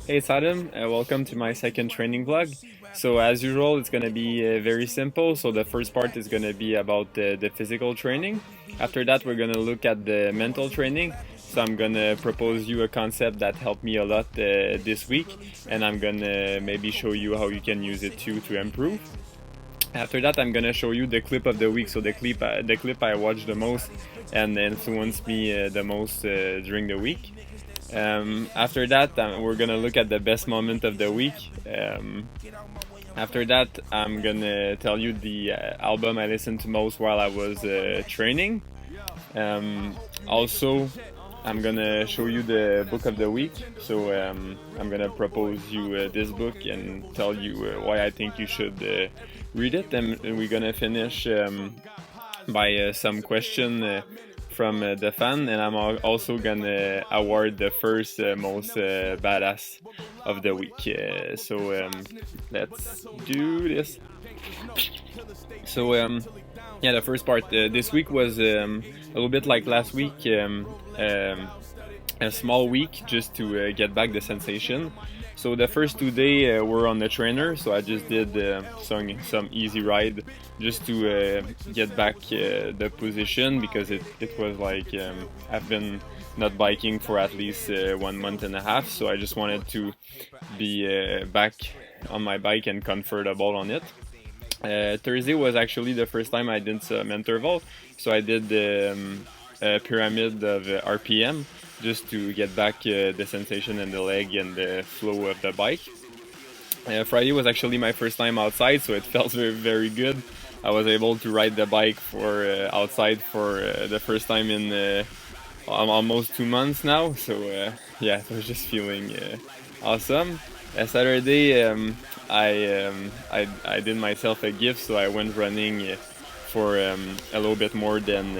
Hey, it's Adam. Welcome to my second training vlog. So as usual, it's gonna be very simple. So the first part is gonna be about the physical training. After that, we're gonna look at the mental training. So I'm gonna propose you a concept that helped me a lot this week, and I'm gonna maybe show you how you can use it too to improve. After that, I'm gonna show you the clip of the week. So the clip I watched the most and influenced me the most during the week. After that, we're gonna look at the best moment of the week. After that, I'm gonna tell you the album I listened to most while I was training. Also, I'm gonna show you the book of the week. So I'm gonna propose you this book and tell you why I think you should read it. And we're gonna finish by some question from the fan, and I'm also gonna award the first most badass of the week. So let's do this. So yeah, the first part this week was a little bit like last week, a small week just to get back the sensation. So the first 2 days were on the trainer, so I just did some easy ride just to get back the position, because it was like I've been not biking for at least 1 month and a half, so I just wanted to be back on my bike and comfortable on it. Thursday was actually the first time I did some interval, so I did a pyramid of RPM just to get back the sensation in the leg and the flow of the bike. Friday was actually my first time outside, so it felt very, very good. I was able to ride the bike for outside for the first time in almost 2 months now. So yeah, I was just feeling awesome. Saturday, I did myself a gift, so I went running for a little bit more than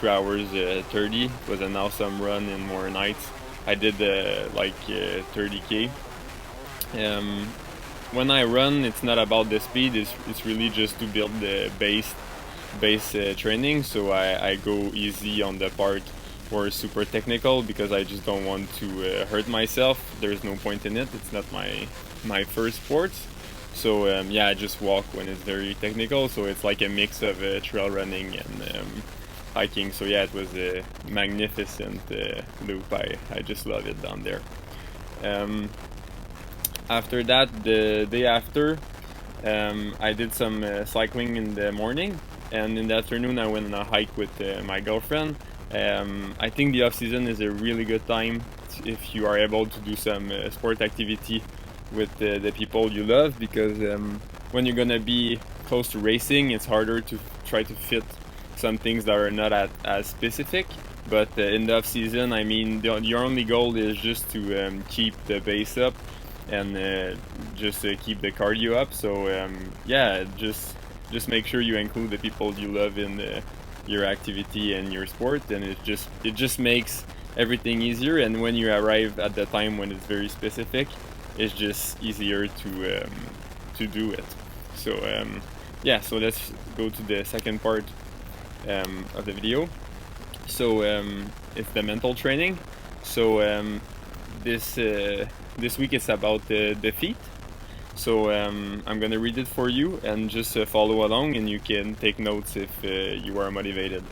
2 hours 30. It was an awesome run in more nights. I did like 30k. When I run, it's not about the speed, it's really just to build the base training. So I go easy on the part where it's super technical, because I just don't want to hurt myself. There's no point in it. It's not my first sport. So yeah, I just walk when it's very technical. So it's like a mix of trail running and hiking. So yeah, it was a magnificent loop. I just love it down there. After that, the day after, I did some cycling in the morning, and in the afternoon I went on a hike with my girlfriend. I think the off season is a really good time if you are able to do some sport activity with the people you love, because when you're gonna be close to racing, it's harder to try to fit some things that are not as specific. But in the off season, I mean, your only goal is just to keep the base up and just keep the cardio up. So yeah, just make sure you include the people you love in your activity and your sport, and it just makes everything easier. And when you arrive at the time when it's very specific, it's just easier to do it. So yeah, so let's go to the second part of the video. So it's the mental training. So this week is about the feet. So I'm gonna read it for you, and just follow along, and you can take notes if you are motivated.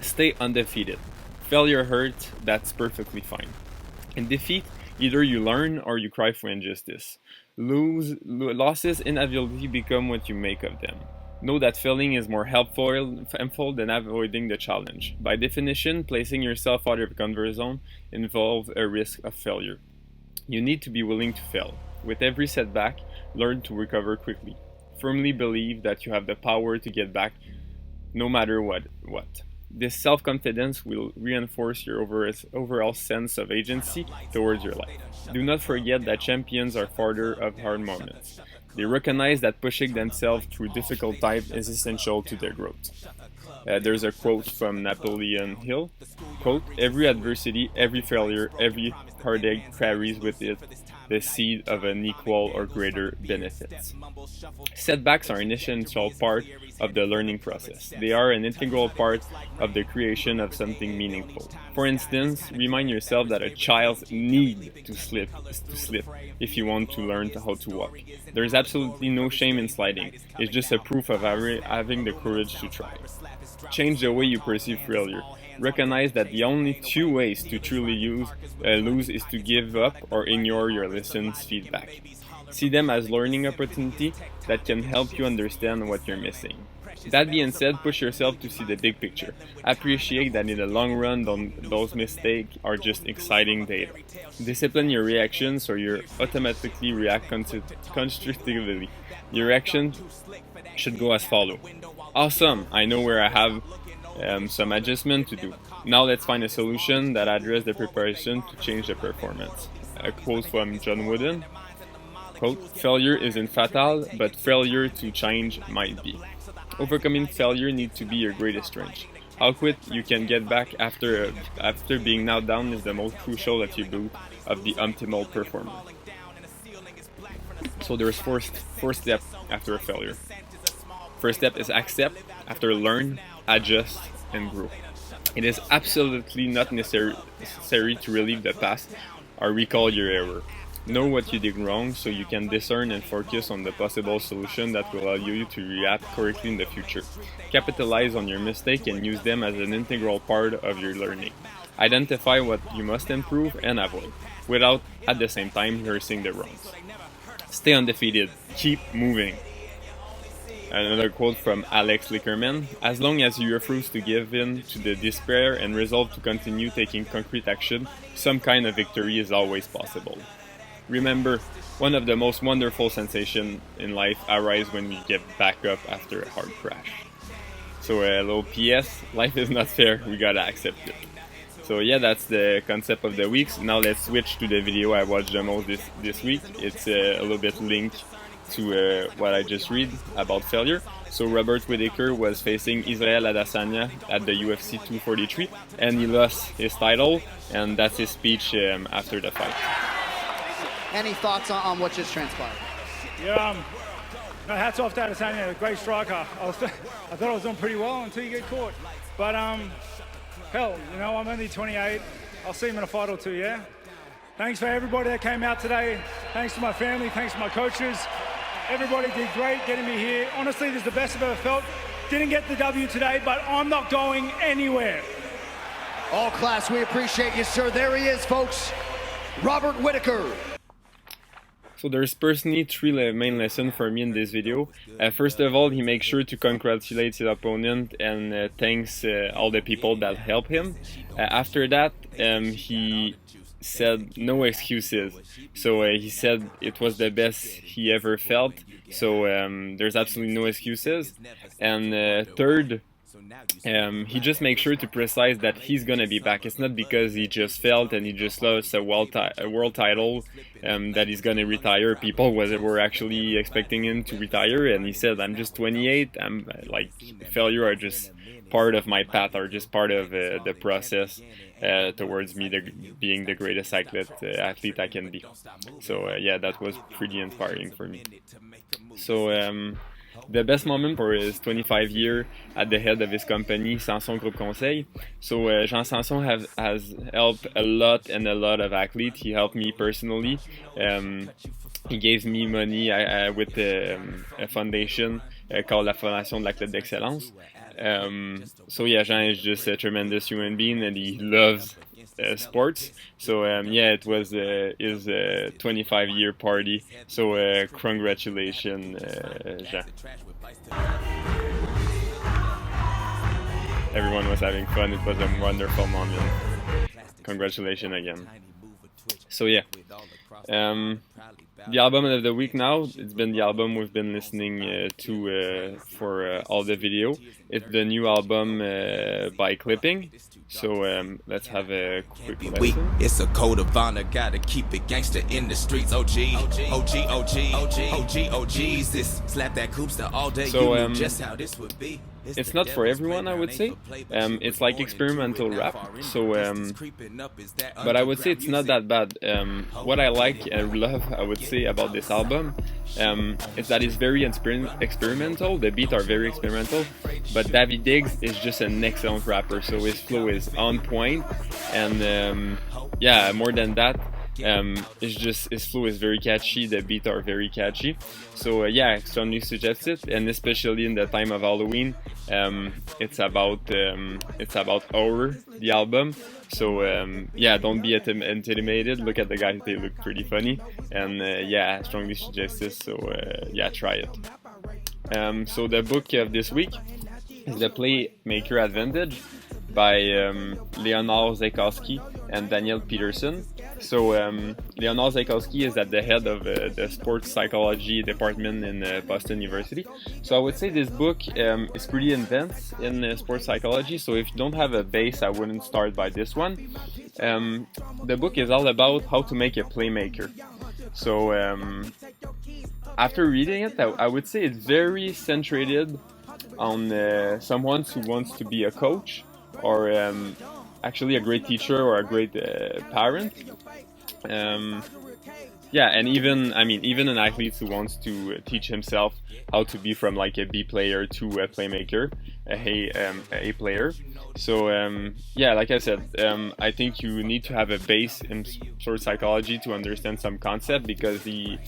Stay undefeated. Failure hurts, that's perfectly fine. In defeat, either you learn or you cry for injustice. Losses inevitably become what you make of them. Know that failing is more helpful than avoiding the challenge. By definition, placing yourself out of your comfort zone involves a risk of failure. You need to be willing to fail. With every setback, learn to recover quickly. Firmly believe that you have the power to get back no matter what. This self-confidence will reinforce your overall sense of agency towards your life. Do not forget that champions are farther of hard moments. They recognize that pushing themselves through difficult times is essential to their growth. There's a quote from Napoleon Hill, quote, "Every adversity, every failure, every heartache carries with it the seed of an equal or greater benefits." Setbacks are an essential part of the learning process. They are an integral part of the creation of something meaningful. For instance, remind yourself that a child needs to slip if you want to learn how to walk. There's absolutely no shame in sliding. It's just a proof of having the courage to try. Change the way you perceive failure. Recognize that the only two ways to truly lose is to give up or ignore your lessons' feedback. See them as learning opportunity that can help you understand what you're missing. That being said, push yourself to see the big picture. Appreciate that in the long run, those mistakes are just exciting data. Discipline your reactions so you automatically react constructively. Your reaction should go as follows. Awesome, I know where I have some adjustment to do. Now let's find a solution that addresses the preparation to change the performance. A quote from John Wooden, quote, "Failure isn't fatal, but failure to change might be." Overcoming failure needs to be your greatest strength. How quick you can get back after being knocked down is the most crucial attribute of the optimal performer. So there's four steps after a failure. First step is accept, after learn, adjust, and grow. It is absolutely not necessary to relive the past or recall your error. Know what you did wrong so you can discern and focus on the possible solution that will allow you to react correctly in the future. Capitalize on your mistake and use them as an integral part of your learning. Identify what you must improve and avoid, without at the same time rehearsing the wrongs. Stay undefeated. Keep moving. Another quote from Alex Lickerman, "As long as you refuse to give in to the despair and resolve to continue taking concrete action, some kind of victory is always possible." Remember, one of the most wonderful sensations in life arises when we get back up after a hard crash. So a little PS, life is not fair, we gotta accept it. So yeah, that's the concept of the week. Now let's switch to the video I watched the most this week. It's a little bit linked to what I just read about failure. So Robert Whittaker was facing Israel Adesanya at the UFC 243 and he lost his title, and that's his speech after the fight. Any thoughts on what just transpired? Yeah, no, hats off to Adesanya, a great striker. I thought I was doing pretty well until you get caught. But hell, you know, I'm only 28. I'll see him in a fight or two, yeah? Thanks for everybody that came out today. Thanks to my family, thanks to my coaches. Everybody did great getting me here. Honestly, this is the best I've ever felt. Didn't get the W today, but I'm not going anywhere. All class, we appreciate you, sir. There he is, folks. Robert Whittaker. So there's personally three main lessons for me in this video. First of all, he makes sure to congratulate his opponent and thanks all the people that help him. After that, he said no excuses. So he said it was the best he ever felt. So there's absolutely no excuses. And third, he just makes sure to precise that he's gonna be back. It's not because he just felt and he just lost a world title that he's gonna retire. People were actually expecting him to retire, and he said, "I'm just 28. I'm like, failure are just part of my path, or just part of the process towards me being the greatest athlete I can be." So yeah, that was pretty inspiring for me. So the best moment for his 25 year at the head of his company, Sanson Group Conseil. So Jean Sanson has helped a lot of athletes. He helped me personally. He gave me money with a foundation called la Fondation de l'Athlète d'Excellence. So yeah, Jean is just a tremendous human being and he loves sports. So yeah, it was his 25-year party. So congratulations, Jean. Everyone was having fun. It was a wonderful moment. Congratulations again. So yeah, the album of the week now, it's been the album we've been listening to for all the video. It's the new album by Clipping. So let's have a quick listen. It's a code of honor, gotta keep it gangster in the streets. OG, Jesus, slap that coopster all day. So you knew just how this would be. It's not for everyone, I would say. It's like experimental rap. So, but I would say it's not that bad. What I like and love, I would say, about this album, is that it's very experimental. The beats are very experimental. But David Diggs is just an excellent rapper. So his flow is on point, and yeah, more than that. It's just his flow is very catchy, the beats are very catchy, so yeah, I strongly suggest it, and especially in the time of Halloween. It's about horror, the album, so yeah, don't be intimidated. Look at the guys, they look pretty funny, and yeah, I strongly suggest this, so yeah, try it. So the book of this week is The Playmaker Advantage by Leonard Zaikowski and Daniel Peterson. So Leonard Zaikowski is at the head of the sports psychology department in Boston University. So I would say this book is pretty intense in sports psychology. So if you don't have a base, I wouldn't start by this one. The book is all about how to make a playmaker. So after reading it, I would say it's very centered on someone who wants to be a coach, or actually a great teacher or a great parent. Yeah, and even an athlete who wants to teach himself how to be from like a B player to a playmaker, a player. So yeah, like I said, I think you need to have a base in sports psychology to understand some concept, because he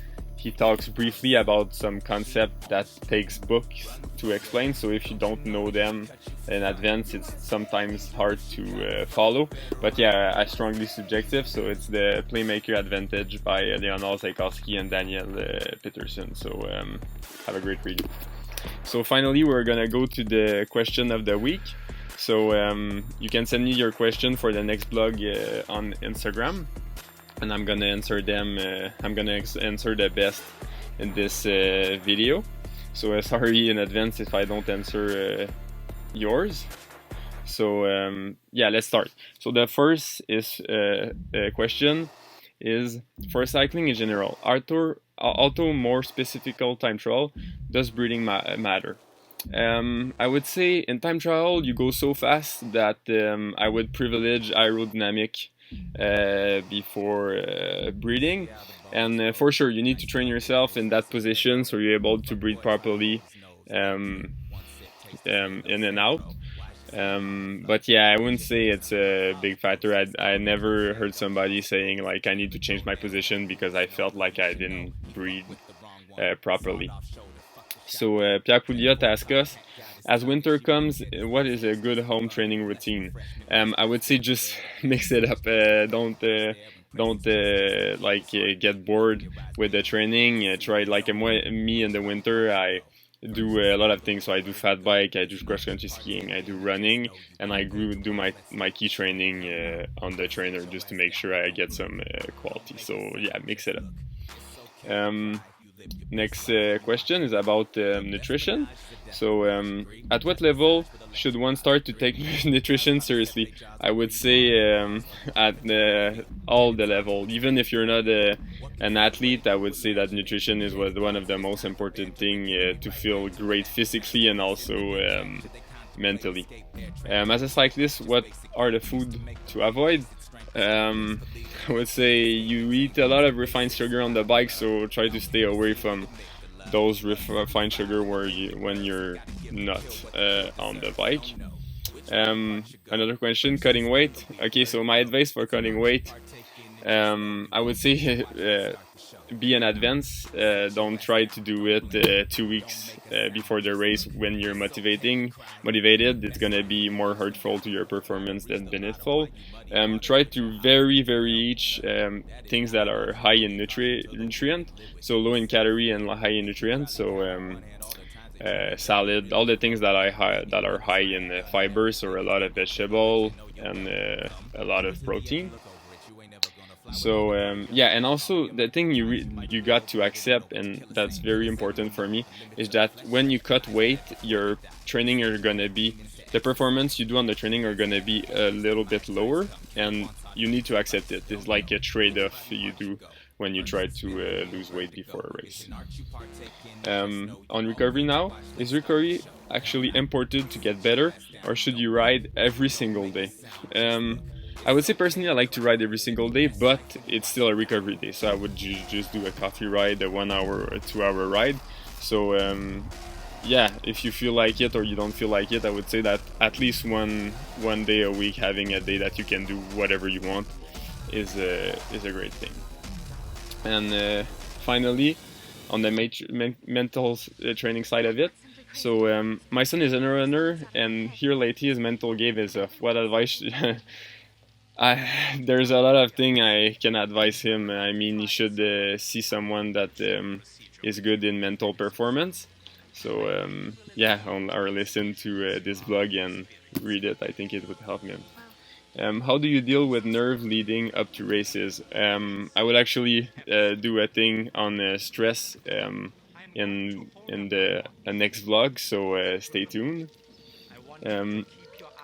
talks briefly about some concept that takes books to explain. So if you don't know them in advance, it's sometimes hard to follow. But yeah, I strongly subjective. So it's The Playmaker Advantage by Leonard Zaikowski and Daniel Peterson. So have a great read. So finally, we're gonna go to the question of the week. So you can send me your question for the next blog on Instagram, and I'm gonna answer them. I'm gonna answer the best in this video. So sorry in advance if I don't answer yours. So yeah, let's start. So the first question is, for cycling in general, auto more specific time trial, does breathing matter? I would say in time trial you go so fast that I would privilege aerodynamic before breathing, and for sure you need to train yourself in that position so you're able to breathe properly in and out. But yeah, I wouldn't say it's a big factor. I never heard somebody saying like I need to change my position because I felt like I didn't breathe properly. So Pierre Pouliot asks us, as winter comes, what is a good home training routine? I would say just mix it up. Don't get bored with the training. Try like me in the winter. I do a lot of things. So I do fat bike, I do cross country skiing, I do running, and I do my key training on the trainer just to make sure I get some quality. So yeah, mix it up. Next question is about nutrition. So at what level should one start to take nutrition seriously? I would say at all the level. Even if you're not an athlete, I would say that nutrition is one of the most important thing to feel great physically and also mentally. As a cyclist, what are the food to avoid? I would say you eat a lot of refined sugar on the bike, so try to stay away from those refined sugar when you're not on the bike. Another question, cutting weight. Okay, so my advice for cutting weight, I would say be in advance. Don't try to do it 2 weeks before the race when you're motivated. It's gonna be more hurtful to your performance than benefitful. Try to very eat things that are high in nutrient, so low in calorie and high in nutrients. So salad, all the things that are high in fibers, or a lot of vegetable and a lot of protein. So yeah, and also the thing you got to accept, and that's very important for me, is that when you cut weight, your training are gonna be, the performance you do on the training are gonna be a little bit lower, and you need to accept it. It's like a trade-off you do when you try to lose weight before a race. On recovery now, is recovery actually important to get better, or should you ride every single day? I would say personally I like to ride every single day, but it's still a recovery day, so I would just do a coffee ride, a 1 hour or 2 hour ride. So yeah, if you feel like it or you don't feel like it, I would say that at least one day a week, having a day that you can do whatever you want, is a great thing. And finally, on the mental training side of it, so my son is a runner, and here lately his mental game is off. What advice? There's a lot of things I can advise him. I mean, he should see someone that is good in mental performance. So yeah, or listen to this blog and read it. I think it would help him. How do you deal with nerve leading up to races? I would actually do a thing on stress in the next vlog, so stay tuned.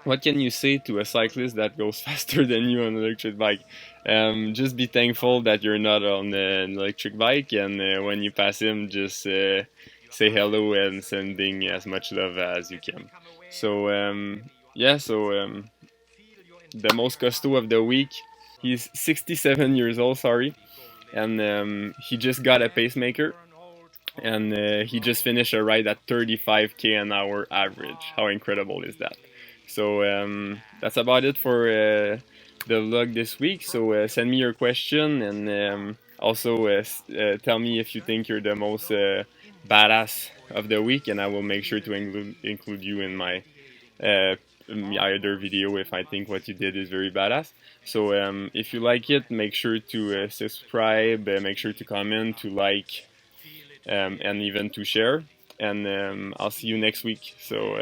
What can you say to a cyclist that goes faster than you on an electric bike? Just be thankful that you're not on an electric bike, and when you pass him, just say hello and sending as much love as you can. So yeah, so the most costaud of the week, he's 67 years old, sorry, and he just got a pacemaker, and he just finished a ride at 35k an hour average. How incredible is that? So that's about it for the vlog this week. So send me your question, and also tell me if you think you're the most badass of the week, and I will make sure to include you in my either video if I think what you did is very badass. So if you like it, make sure to subscribe, make sure to comment, to like, and even to share. And I'll see you next week. So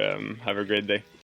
have a great day.